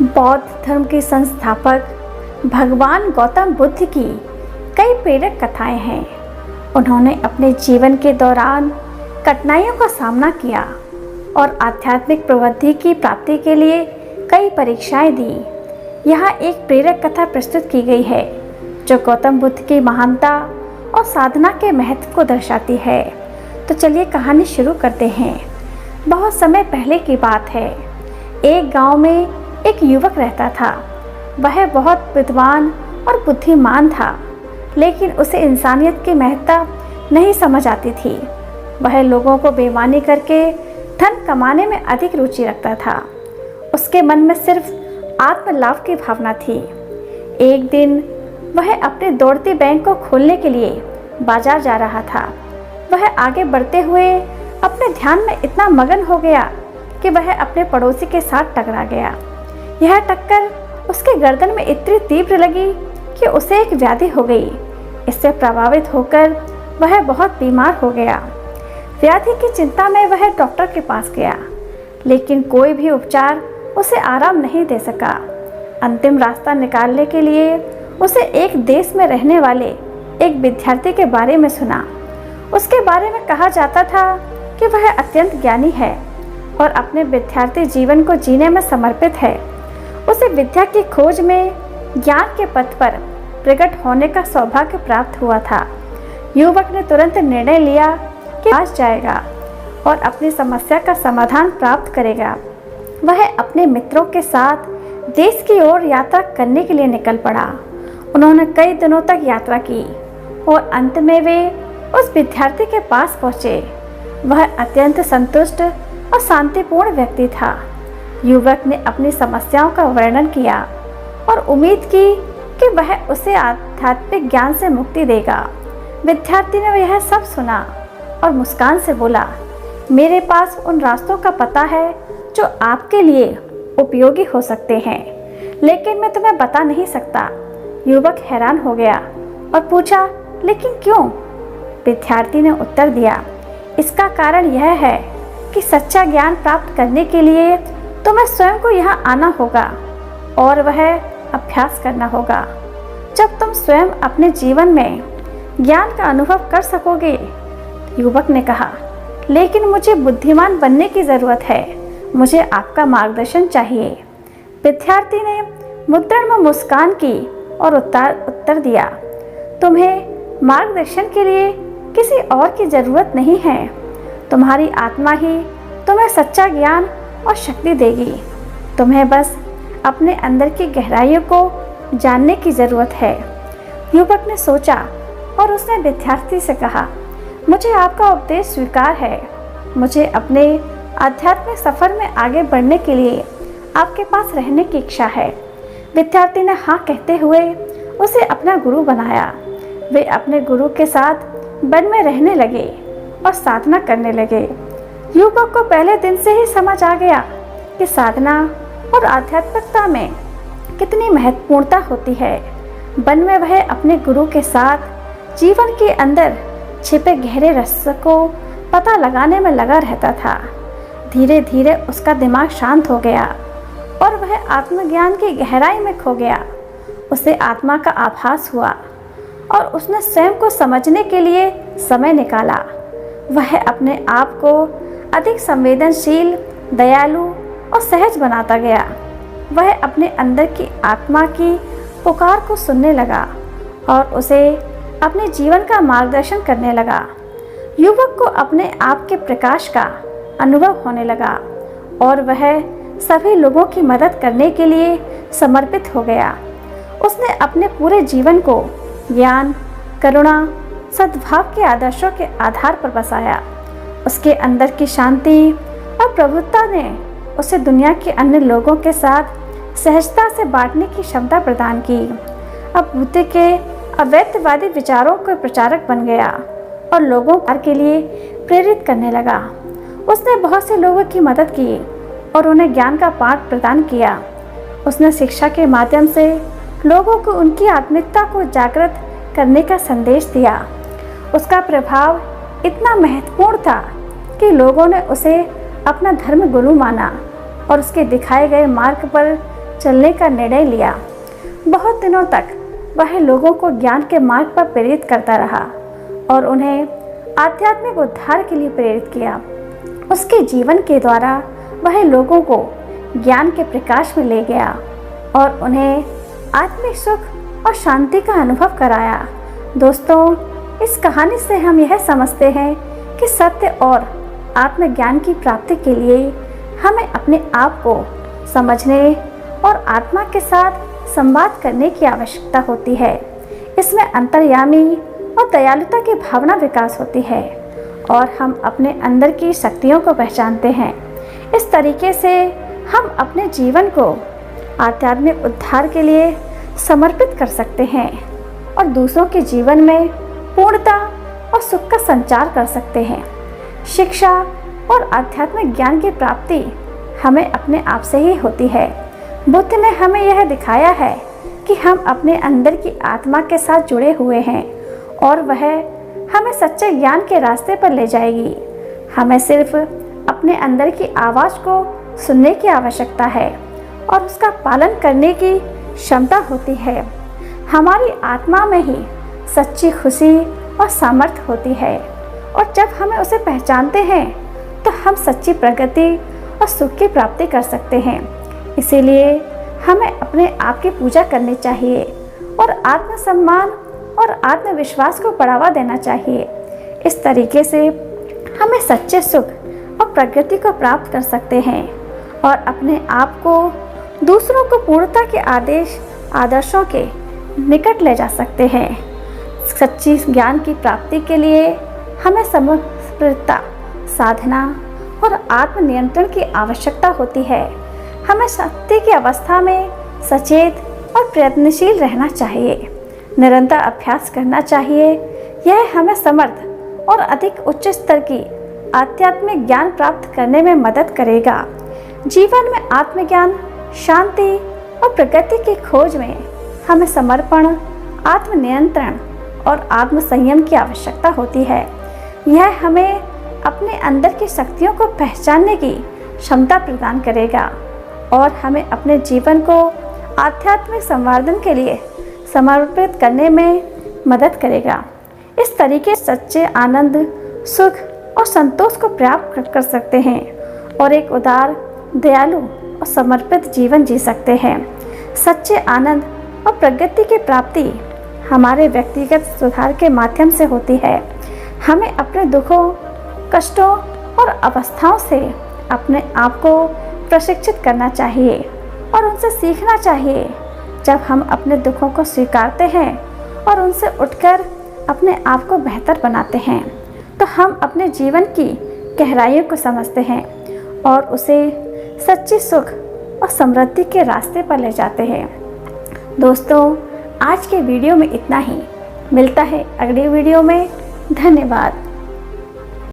बौद्ध धर्म के संस्थापक भगवान गौतम बुद्ध की कई प्रेरक कथाएं हैं। उन्होंने अपने जीवन के दौरान कठिनाइयों का सामना किया और आध्यात्मिक प्रवृत्ति की प्राप्ति के लिए कई परीक्षाएं दी। यहाँ एक प्रेरक कथा प्रस्तुत की गई है जो गौतम बुद्ध की महानता और साधना के महत्व को दर्शाती है। तो चलिए कहानी शुरू करते हैं। बहुत समय पहले की बात है। एक गांव में एक युवक रहता था। वह बहुत विद्वान और बुद्धिमान था, लेकिन उसे इंसानियत की महत्ता नहीं समझ आती थी। वह लोगों को बेईमानी करके धन कमाने में अधिक रुचि रखता था। उसके मन में सिर्फ आत्मलाभ की भावना थी। एक दिन वह अपने दौड़ती बैंक को खोलने के लिए बाजार जा रहा था। वह आगे बढ़ते हुए अपने ध्यान में इतना मगन हो गया कि वह अपने पड़ोसी के साथ टकरा गया। यह टक्कर उसके गर्दन में इतनी तीव्र लगी कि उसे एक व्याधि हो गई। इससे प्रभावित होकर वह बहुत बीमार हो गया। व्याधि की चिंता में वह डॉक्टर के पास गया, लेकिन कोई भी उपचार उसे आराम नहीं दे सका। अंतिम रास्ता निकालने के लिए उसे एक देश में रहने वाले एक विद्यार्थी के बारे में सुना। उसके बारे में कहा जाता था कि वह अत्यंत ज्ञानी है और अपने विद्यार्थी जीवन को जीने में समर्पित है। उसे विद्या की खोज में ज्ञान के पथ पर प्रकट होने का सौभाग्य प्राप्त हुआ था। युवक ने तुरंत निर्णय लिया कि आज जाएगा और अपनी समस्या का समाधान प्राप्त करेगा। वह अपने मित्रों के साथ देश की ओर यात्रा करने के लिए निकल पड़ा। उन्होंने कई दिनों तक यात्रा की और अंत में वे उस विद्यार्थी के पास पहुंचे। वह अत्यंत संतुष्ट और शांतिपूर्ण व्यक्ति था। युवक ने अपनी समस्याओं का वर्णन किया और उम्मीद की कि वह उसे आध्यात्मिक ज्ञान से मुक्ति देगा। विद्यार्थी ने यह सब सुना और मुस्कान से बोला, मेरे पास उन रास्तों का पता है जो आपके लिए उपयोगी हो सकते हैं, लेकिन मैं तुम्हें बता नहीं सकता। युवक हैरान हो गया और पूछा, लेकिन क्यों? विद्यार्थी ने उत्तर दिया, इसका कारण यह है कि सच्चा ज्ञान प्राप्त करने के लिए तुम्हें स्वयं को यहाँ आना होगा और वह अभ्यास करना होगा। जब तुम स्वयं अपने जीवन में ज्ञान का अनुभव कर सकोगे। युवक ने कहा, लेकिन मुझे बुद्धिमान बनने की ज़रूरत है, मुझे आपका मार्गदर्शन चाहिए। विद्यार्थी ने मुद्रण में मुस्कान की और उत्तर दिया, तुम्हें मार्गदर्शन के लिए किसी और की ज़रूरत नहीं है। तुम्हारी आत्मा ही तुम्हें सच्चा ज्ञान और शक्ति देगी। तुम्हें बस अपने अंदर की गहराइयों को जानने की ज़रूरत है। युवक ने सोचा और उसने विद्यार्थी से कहा, मुझे आपका उपदेश स्वीकार है। मुझे अपने आध्यात्मिक सफ़र में आगे बढ़ने के लिए आपके पास रहने की इच्छा है। विद्यार्थी ने हाँ कहते हुए उसे अपना गुरु बनाया। वे अपने गुरु के साथ वन में रहने लगे और साधना करने लगे। युवक को पहले दिन से ही समझ आ गया कि साधना और आध्यात्मिकता में कितनी महत्वपूर्णता होती है। वन में वह अपने गुरु के साथ जीवन के अंदर छिपे गहरे रहस्य को पता लगाने में लगा रहता था। धीरे धीरे उसका दिमाग शांत हो गया और वह आत्मज्ञान की गहराई में खो गया। उसे आत्मा का आभास हुआ और उसने स्वयं को समझने के लिए समय निकाला। वह अपने आप को अधिक संवेदनशील, दयालु और सहज बनाता गया। वह अपने अंदर की आत्मा की पुकार को सुनने लगा और उसे अपने जीवन का मार्गदर्शन करने लगा। युवक को अपने आप के प्रकाश का अनुभव होने लगा और वह सभी लोगों की मदद करने के लिए समर्पित हो गया। उसने अपने पूरे जीवन को ज्ञान, करुणा, सद्भाव के आदर्शों के आधार पर बसाया। उसके अंदर की शांति और प्रभुत्ता ने उसे दुनिया के अन्य लोगों के साथ सहजता से बांटने की क्षमता प्रदान की। अब बुद्ध के अद्वैतवादी विचारों के प्रचारक बन गया और लोगों के लिए प्रेरित करने लगा। उसने बहुत से लोगों की मदद की और उन्हें ज्ञान का पाठ प्रदान किया। उसने शिक्षा के माध्यम से लोगों को उनकी आत्मिकता को जागृत करने का संदेश दिया। उसका प्रभाव इतना महत्वपूर्ण था कि लोगों ने उसे अपना धर्म गुरु माना और उसके दिखाए गए मार्ग पर चलने का निर्णय लिया। बहुत दिनों तक वह लोगों को ज्ञान के मार्ग पर प्रेरित करता रहा और उन्हें आध्यात्मिक उद्धार के लिए प्रेरित किया। उसके जीवन के द्वारा वह लोगों को ज्ञान के प्रकाश में ले गया और उन्हें आत्मिक सुख और शांति का अनुभव कराया। दोस्तों, इस कहानी से हम यह समझते हैं कि सत्य और आत्मज्ञान की प्राप्ति के लिए हमें अपने आप को समझने और आत्मा के साथ संवाद करने की आवश्यकता होती है। इसमें अंतर्यामी और दयालुता की भावना विकास होती है और हम अपने अंदर की शक्तियों को पहचानते हैं। इस तरीके से हम अपने जीवन को आध्यात्मिक उद्धार के लिए समर्पित कर सकते हैं और दूसरों के जीवन में पूर्णता और सुख का संचार कर सकते हैं। शिक्षा और आध्यात्मिक ज्ञान की प्राप्ति हमें अपने आप से ही होती है। बुद्ध ने हमें यह दिखाया है कि हम अपने अंदर की आत्मा के साथ जुड़े हुए हैं और वह हमें सच्चे ज्ञान के रास्ते पर ले जाएगी। हमें सिर्फ अपने अंदर की आवाज़ को सुनने की आवश्यकता है और उसका पालन करने की क्षमता होती है। हमारी आत्मा में ही सच्ची खुशी और सामर्थ्य होती है और जब हमें उसे पहचानते हैं तो हम सच्ची प्रगति और सुख की प्राप्ति कर सकते हैं। इसीलिए हमें अपने आप की पूजा करनी चाहिए और आत्मसम्मान और आत्मविश्वास को बढ़ावा देना चाहिए। इस तरीके से हमें सच्चे सुख और प्रगति को प्राप्त कर सकते हैं और अपने आप को दूसरों को पूर्णता के आदर्शों के निकट ले जा सकते हैं। सच्ची ज्ञान की प्राप्ति के लिए हमें समर्पितता, साधना और आत्मनियंत्रण की आवश्यकता होती है। हमें शक्ति की अवस्था में सचेत और प्रयत्नशील रहना चाहिए, निरंतर अभ्यास करना चाहिए। यह हमें समर्थ और अधिक उच्च स्तर की आध्यात्मिक ज्ञान प्राप्त करने में मदद करेगा। जीवन में आत्मज्ञान, शांति और प्रगति की खोज में हमें समर्पण, आत्मनियंत्रण और आत्मसंयम की आवश्यकता होती है। यह हमें अपने अंदर की शक्तियों को पहचानने की क्षमता प्रदान करेगा और हमें अपने जीवन को आध्यात्मिक संवर्धन के लिए समर्पित करने में मदद करेगा। इस तरीके से सच्चे आनंद, सुख और संतोष को प्राप्त कर सकते हैं और एक उदार, दयालु और समर्पित जीवन जी सकते हैं। सच्चे आनंद और प्रगति की प्राप्ति हमारे व्यक्तिगत सुधार के माध्यम से होती है। हमें अपने दुखों, कष्टों और अवस्थाओं से अपने आप को प्रशिक्षित करना चाहिए और उनसे सीखना चाहिए। जब हम अपने दुखों को स्वीकारते हैं और उनसे उठकर अपने आप को बेहतर बनाते हैं तो हम अपने जीवन की गहराइयों को समझते हैं और उसे सच्ची सुख और समृद्धि के रास्ते पर ले जाते हैं। दोस्तों, आज के वीडियो में इतना ही। मिलता है अगली वीडियो में। धन्यवाद।